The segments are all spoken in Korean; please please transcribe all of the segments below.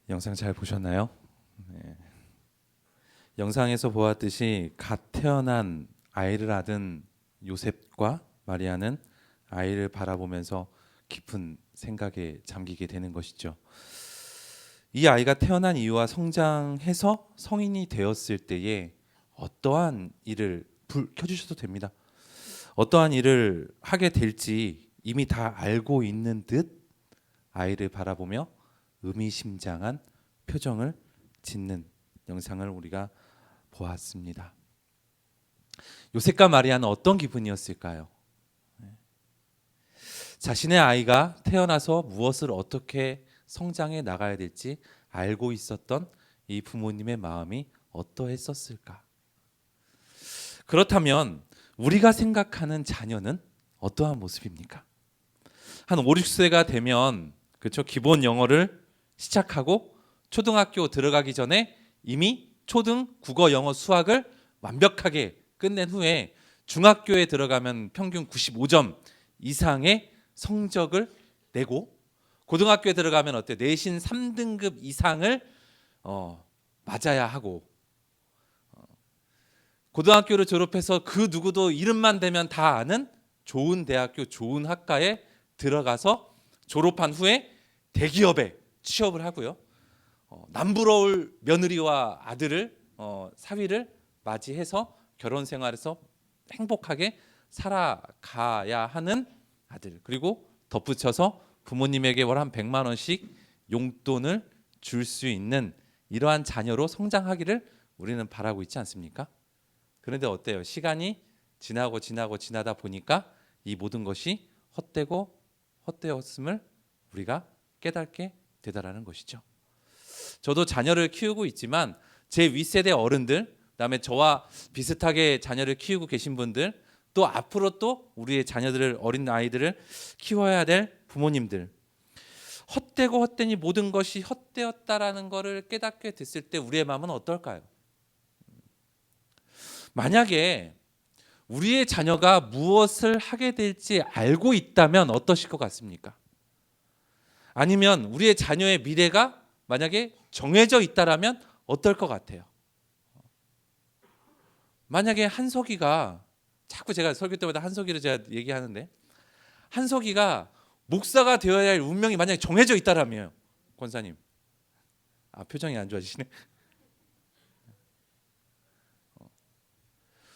영상 잘 보셨나요? 네. 영상에서 보았듯이 갓 태어난 아이를 낳은 요셉과 마리아는 아이를 바라보면서 깊은 생각에 잠기게 되는 것이죠. 이 아이가 태어난 이유와 성장해서 성인이 되었을 때에 어떠한 일을 불 켜주셔도 됩니다. 어떠한 일을 하게 될지 이미 다 알고 있는 듯 아이를 바라보며 의미심장한 표정을 짓는 영상을 우리가 보았습니다. 요셉과 마리아는 어떤 기분이었을까요? 자신의 아이가 태어나서 무엇을 어떻게 성장해 나가야 될지 알고 있었던 이 부모님의 마음이 어떠했었을까? 그렇다면 우리가 생각하는 자녀는 어떠한 모습입니까? 한 5, 6세가 되면 그렇죠? 기본 영어를 시작하고 초등학교 들어가기 전에 이미 초등, 국어, 영어, 수학을 완벽하게 끝낸 후에 중학교에 들어가면 평균 95점 이상의 성적을 내고 고등학교에 들어가면 어때? 내신 3등급 이상을 맞아야 하고 고등학교를 졸업해서 그 누구도 이름만 대면 다 아는 좋은 대학교, 좋은 학과에 들어가서 졸업한 후에 대기업에 취업을 하고요. 남부러울 며느리와 아들을 사위를 맞이해서 결혼 생활에서 행복하게 살아가야 하는 아들, 그리고 덧붙여서 부모님에게 월 한 100만 원씩 용돈을 줄 수 있는 이러한 자녀로 성장하기를 우리는 바라고 있지 않습니까? 그런데 어때요? 시간이 지나다 보니까 이 모든 것이 헛되고 헛되었음을 우리가 깨닫게 되다라는 것이죠. 저도 자녀를 키우고 있지만 제 윗세대 어른들, 그다음에 저와 비슷하게 자녀를 키우고 계신 분들, 또 앞으로 또 우리의 자녀들을 어린 아이들을 키워야 될 부모님들, 헛되고 헛되니 모든 것이 헛되었다라는 것을 깨닫게 됐을 때 우리의 마음은 어떨까요? 만약에 우리의 자녀가 무엇을 하게 될지 알고 있다면 어떠실 것 같습니까? 아니면 우리의 자녀의 미래가 만약에 정해져 있다라면 어떨 것 같아요? 만약에 한석이가 자꾸 제가 설교 때마다 한석이를 제가 얘기하는데 한석이가 목사가 되어야 할 운명이 만약에 정해져 있다라면 권사님 표정이 안 좋아지시네.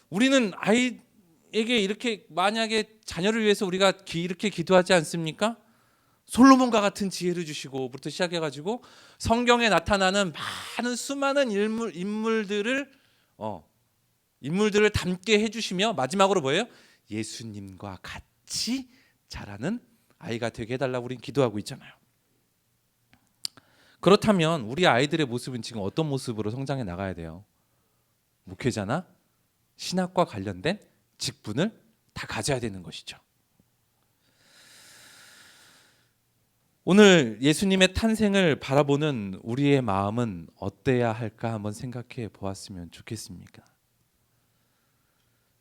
우리는 아이에게 이렇게 만약에 자녀를 위해서 우리가 이렇게 기도하지 않습니까? 솔로몬과 같은 지혜를 주시고부터 시작해가지고 성경에 나타나는 많은 수많은 인물들을 담게 해주시며 마지막으로 뭐예요? 예수님과 같이 자라는 아이가 되게 해달라고 우리는 기도하고 있잖아요. 그렇다면 우리 아이들의 모습은 지금 어떤 모습으로 성장해 나가야 돼요? 목회자나 신학과 관련된 직분을 다 가져야 되는 것이죠. 오늘 예수님의 탄생을 바라보는 우리의 마음은 어때야 할까 한번 생각해 보았으면 좋겠습니까?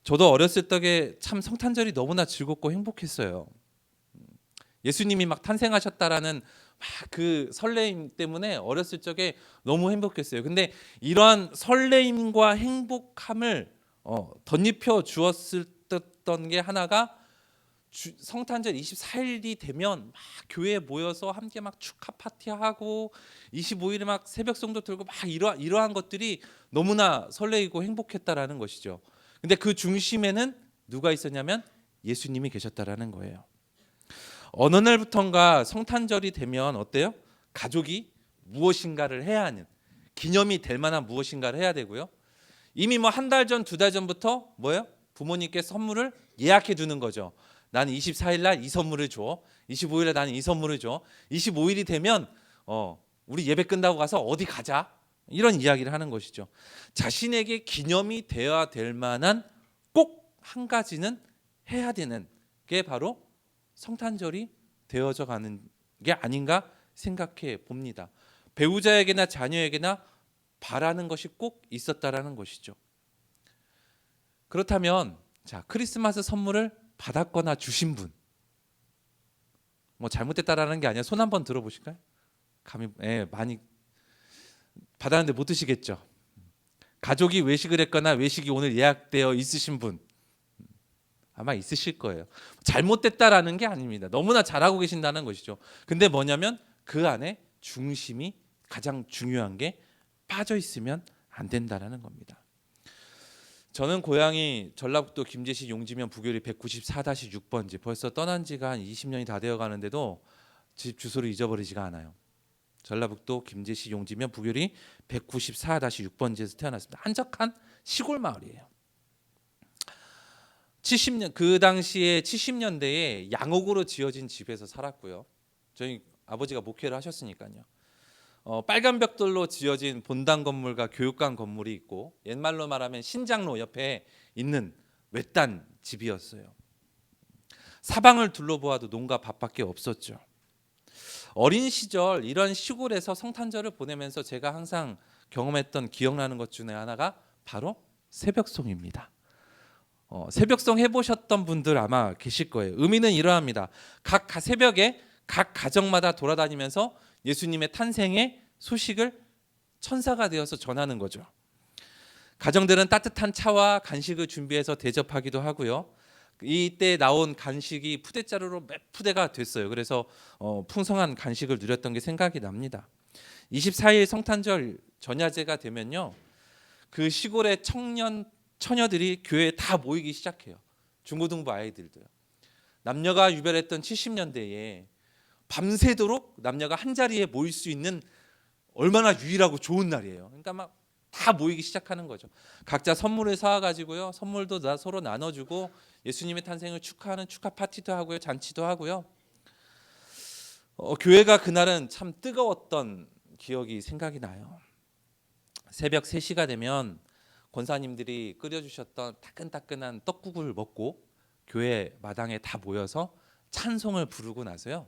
저도 어렸을 적에 참 성탄절이 너무나 즐겁고 행복했어요. 예수님이 막 탄생하셨다라는 막 그 설레임 때문에 어렸을 적에 너무 행복했어요. 근데 이러한 설레임과 행복함을 덧입혀 주었던 게 하나가 성탄절 24일이 되면 막 교회에 모여서 함께 막 축하 파티하고 25일에 막 새벽송도 들고 막 이러한 것들이 너무나 설레이고 행복했다라는 것이죠. 근데 그 중심에는 누가 있었냐면 예수님이 계셨다라는 거예요. 어느 날부턴가 성탄절이 되면 어때요? 가족이 무엇인가를 해야 하는, 기념이 될 만한 무엇인가를 해야 되고요. 이미 뭐 한 달 전, 두 달 전부터 뭐예요? 부모님께 선물을 예약해 두는 거죠. 나는 24일 날 이 선물을 줘. 25일 날 나는 이 선물을 줘. 25일이 되면 우리 예배 끝나고 가서 어디 가자. 이런 이야기를 하는 것이죠. 자신에게 기념이 되어야 될 만한 꼭 한 가지는 해야 되는 게 바로 성탄절이 되어져 가는 게 아닌가 생각해 봅니다. 배우자에게나 자녀에게나 바라는 것이 꼭 있었다라는 것이죠. 그렇다면 자, 크리스마스 선물을 받았거나 주신 분, 뭐 잘못됐다라는 게 아니라 손 한번 들어보실까요? 감히 많이 받았는데 못 드시겠죠. 가족이 외식을 했거나 외식이 오늘 예약되어 있으신 분 아마 있으실 거예요. 잘못됐다라는 게 아닙니다. 너무나 잘하고 계신다는 것이죠. 근데 뭐냐면 그 안에 중심이 가장 중요한 게 빠져 있으면 안 된다라는 겁니다. 저는 고향이 전라북도 김제시 용지면 부교리 194-6번지 벌써 떠난 지가 한 20년이 다 되어 가는데도 집 주소를 잊어버리지가 않아요. 전라북도 김제시 용지면 부교리 194-6번지에서 태어났습니다. 한적한 시골 마을이에요. 70년 그 당시에 70년대에 양옥으로 지어진 집에서 살았고요. 저희 아버지가 목회를 하셨으니까요. 빨간 벽돌로 지어진 본당 건물과 교육관 건물이 있고 옛말로 말하면 신장로 옆에 있는 외딴 집이었어요. 사방을 둘러보아도 농가 밭밖에 없었죠. 어린 시절 이런 시골에서 성탄절을 보내면서 제가 항상 경험했던 기억나는 것 중에 하나가 바로 새벽송입니다. 새벽송 해보셨던 분들 아마 계실 거예요. 의미는 이러합니다. 각 새벽에 각 가정마다 돌아다니면서 예수님의 탄생의 소식을 천사가 되어서 전하는 거죠. 가정들은 따뜻한 차와 간식을 준비해서 대접하기도 하고요. 이때 나온 간식이 푸대자루로 몇 푸대가 됐어요. 그래서 풍성한 간식을 누렸던 게 생각이 납니다. 24일 성탄절 전야제가 되면요, 그 시골의 처녀들이 교회에 다 모이기 시작해요. 중고등부 아이들도요. 남녀가 유별했던 70년대에 밤새도록 남녀가 한 자리에 모일 수 있는 얼마나 유일하고 좋은 날이에요. 그러니까 막 다 모이기 시작하는 거죠. 각자 선물을 사와가지고요, 선물도 서로 나눠주고 예수님의 탄생을 축하하는 축하 파티도 하고요, 잔치도 하고요. 교회가 그날은 참 뜨거웠던 기억이 생각이 나요. 새벽 3시가 되면 권사님들이 끓여주셨던 따끈따끈한 떡국을 먹고 교회 마당에 다 모여서 찬송을 부르고 나서요,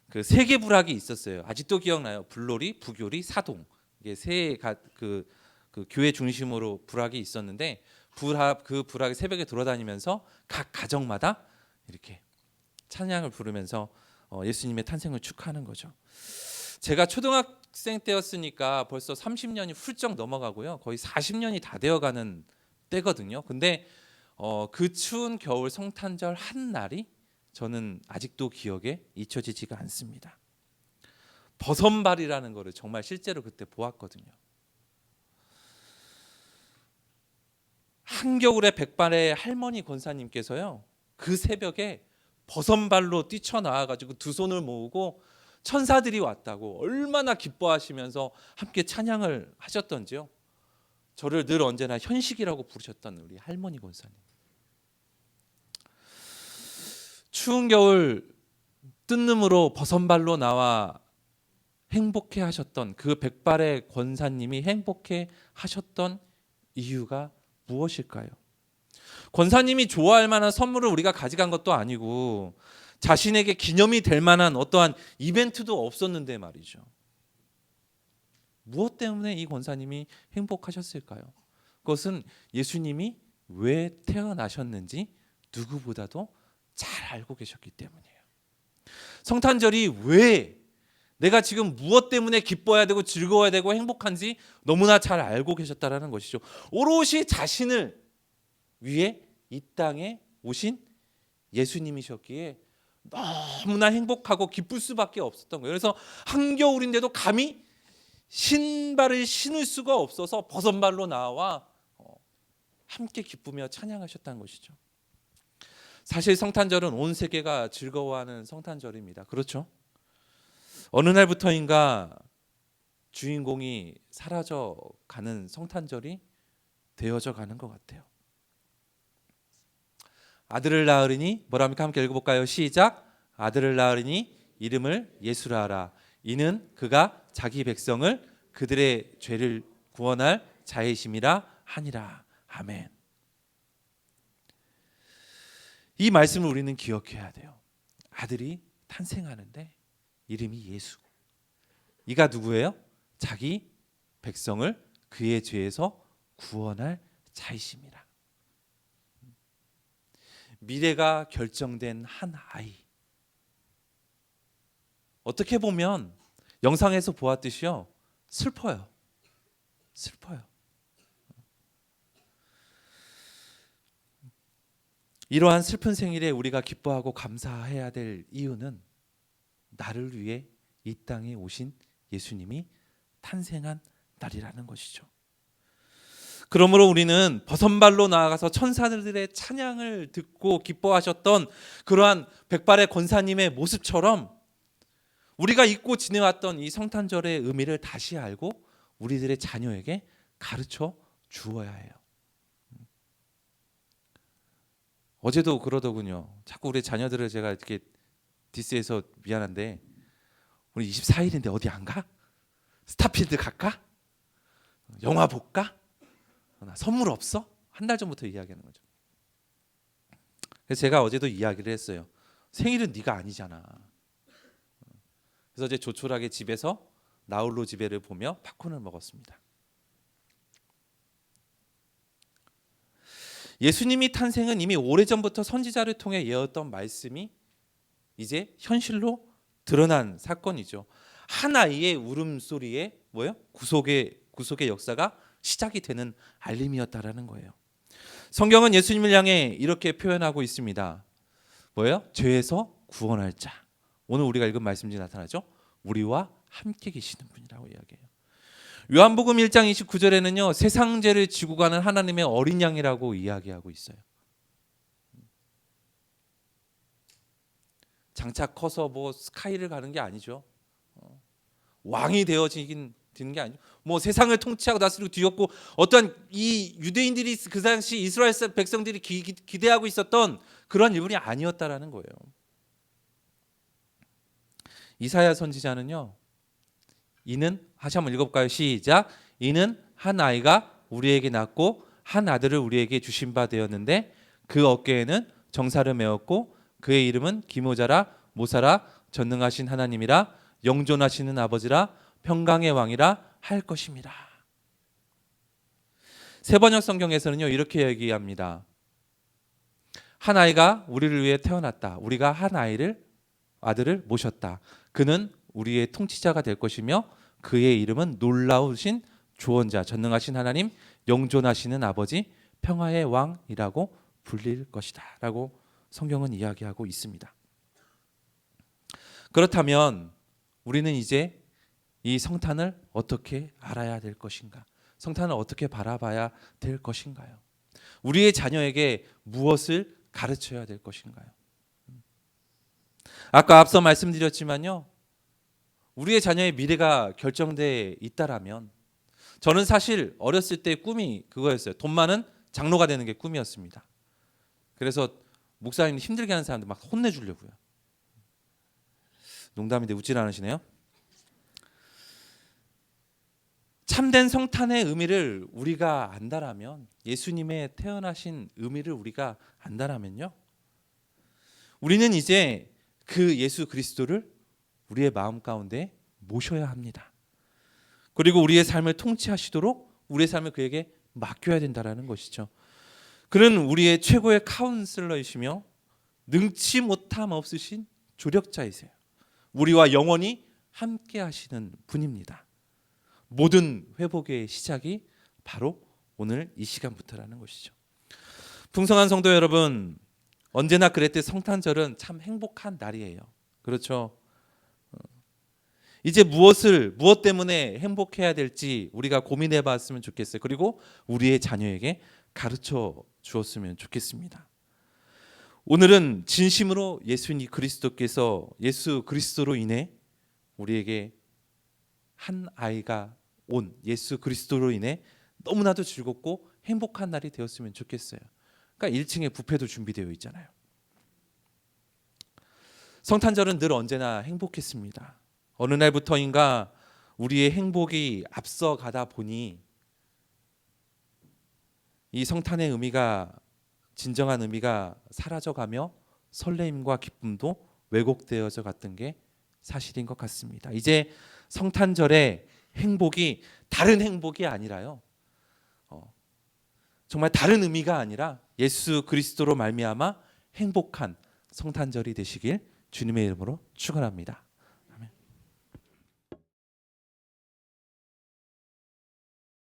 그 3개 부락이 있었어요. 아직도 기억나요. 불놀이, 부교리, 사동. 이게 그 교회 중심으로 부락이 있었는데 그 부락이 새벽에 돌아다니면서 각 가정마다 이렇게 찬양을 부르면서 예수님의 탄생을 축하하는 거죠. 제가 초등학생 때였으니까 벌써 30년이 훌쩍 넘어가고요. 거의 40년이 다 되어가는 때거든요. 근데 그 추운 겨울 성탄절 한 날이 저는 아직도 기억에 잊혀지지가 않습니다. 버선발이라는 거를 정말 실제로 그때 보았거든요. 한겨울에 백발의 할머니 권사님께서요, 그 새벽에 버선발로 뛰쳐나와가지고 두 손을 모으고 천사들이 왔다고 얼마나 기뻐하시면서 함께 찬양을 하셨던지요. 저를 늘 언제나 현식이라고 부르셨던 우리 할머니 권사님. 추운 겨울 뜬눈으로 버선발로 나와 행복해 하셨던 그 백발의 권사님이 행복해 하셨던 이유가 무엇일까요? 권사님이 좋아할 만한 선물을 우리가 가져간 것도 아니고 자신에게 기념이 될 만한 어떠한 이벤트도 없었는데 말이죠. 무엇 때문에 이 권사님이 행복하셨을까요? 그것은 예수님이 왜 태어나셨는지 누구보다도 잘 알고 계셨기 때문이에요. 성탄절이 왜 내가 지금 무엇 때문에 기뻐해야 되고 즐거워야 되고 행복한지 너무나 잘 알고 계셨다라는 것이죠. 오롯이 자신을 위해 이 땅에 오신 예수님이셨기에 너무나 행복하고 기쁠 수밖에 없었던 거예요. 그래서 한겨울인데도 감히 신발을 신을 수가 없어서 버선발로 나와 함께 기쁘며 찬양하셨다는 것이죠. 사실 성탄절은 온 세계가 즐거워하는 성탄절입니다. 그렇죠? 어느 날부터인가 주인공이 사라져가는 성탄절이 되어져 가는 것 같아요. 아들을 낳으리니 뭐랍니까? 함께 읽어볼까요? 시작. 아들을 낳으리니 이름을 예수라 하라. 이는 그가 자기 백성을 그들의 죄를 구원할 자이심이라 하니라. 아멘. 이 말씀을 우리는 기억해야 돼요. 아들이 탄생하는데 이름이 예수. 이가 누구예요? 자기 백성을 그의 죄에서 구원할 자이심이라. 미래가 결정된 한 아이. 어떻게 보면 영상에서 보았듯이요, 슬퍼요. 슬퍼요. 이러한 슬픈 생일에 우리가 기뻐하고 감사해야 될 이유는 나를 위해 이 땅에 오신 예수님이 탄생한 날이라는 것이죠. 그러므로 우리는 버선발로 나아가서 천사들의 찬양을 듣고 기뻐하셨던 그러한 백발의 권사님의 모습처럼 우리가 잊고 지내왔던 이 성탄절의 의미를 다시 알고 우리들의 자녀에게 가르쳐 주어야 해요. 어제도 그러더군요. 자꾸 우리 자녀들을 제가 이렇게 디스해서 미안한데 우리 24일인데 어디 안 가? 스타필드 갈까? 영화 볼까? 나 선물 없어? 한 달 전부터 이야기하는 거죠. 그래서 제가 어제도 이야기를 했어요. 생일은 네가 아니잖아. 그래서 어제 조촐하게 집에서 나홀로 집에를 보며 팝콘을 먹었습니다. 예수님이 탄생은 이미 오래전부터 선지자를 통해 예언했던 말씀이 이제 현실로 드러난 사건이죠. 한 아이의 울음소리에 구속의 역사가 시작이 되는 알림이었다라는 거예요. 성경은 예수님을 향해 이렇게 표현하고 있습니다. 죄에서 구원할 자. 오늘 우리가 읽은 말씀 중에 나타나죠. 우리와 함께 계시는 분이라고 이야기해요. 요한복음 1장 29절에는요. 세상 죄를 지고 가는 하나님의 어린 양이라고 이야기하고 있어요. 장차 커서 스카이를 가는 게 아니죠. 왕이 되는 게 아니죠. 세상을 통치하고 다스리고 뒤엎고 어떤 이 유대인들이 그 당시 이스라엘 백성들이 기대하고 있었던 그런 일분이 아니었다라는 거예요. 이사야 선지자는요. 이는 다시 한번 읽어볼까요? 시작. 이는 한 아이가 우리에게 낳고 한 아들을 우리에게 주신 바 되었는데 그 어깨에는 정사를 메었고 그의 이름은 기모자라 모사라 전능하신 하나님이라 영존하시는 아버지라 평강의 왕이라 할 것입니다. 세번역 성경에서는요 이렇게 얘기합니다. 한 아이가 우리를 위해 태어났다. 우리가 한 아들을 모셨다. 그는 우리의 통치자가 될 것이며 그의 이름은 놀라우신 조언자, 전능하신 하나님, 영존하시는 아버지, 평화의 왕이라고 불릴 것이다 라고 성경은 이야기하고 있습니다. 그렇다면 우리는 이제 이 성탄을 어떻게 알아야 될 것인가? 성탄을 어떻게 바라봐야 될 것인가요? 우리의 자녀에게 무엇을 가르쳐야 될 것인가요? 아까 앞서 말씀드렸지만요. 우리의 자녀의 미래가 결정돼 있다라면 저는 사실 어렸을 때 꿈이 그거였어요. 돈 많은 장로가 되는 게 꿈이었습니다. 그래서 목사님 힘들게 하는 사람들 막 혼내주려고요. 농담인데 웃질 않으시네요. 참된 성탄의 의미를 우리가 안다라면 예수님의 태어나신 의미를 우리가 안다라면요. 우리는 이제 그 예수 그리스도를 우리의 마음 가운데 모셔야 합니다. 그리고 우리의 삶을 통치하시도록 우리의 삶을 그에게 맡겨야 된다라는 것이죠. 그는 우리의 최고의 카운슬러이시며 능치 못함 없으신 조력자이세요. 우리와 영원히 함께 하시는 분입니다. 모든 회복의 시작이 바로 오늘 이 시간부터라는 것이죠. 풍성한 성도 여러분, 언제나 그랬듯 성탄절은 참 행복한 날이에요. 그렇죠? 이제 무엇 때문에 행복해야 될지 우리가 고민해 봤으면 좋겠어요. 그리고 우리의 자녀에게 가르쳐 주었으면 좋겠습니다. 오늘은 진심으로 예수 그리스도로 인해 우리에게 한 아이가 온 예수 그리스도로 인해 너무나도 즐겁고 행복한 날이 되었으면 좋겠어요. 그러니까 1층에 뷔페도 준비되어 있잖아요. 성탄절은 늘 언제나 행복했습니다. 어느 날부터인가 우리의 행복이 앞서가다 보니 이 성탄의 의미가 진정한 의미가 사라져가며 설레임과 기쁨도 왜곡되어져 갔던 게 사실인 것 같습니다. 이제 성탄절의 행복이 다른 행복이 아니라요. 정말 다른 의미가 아니라 예수 그리스도로 말미암아 행복한 성탄절이 되시길 주님의 이름으로 축원합니다.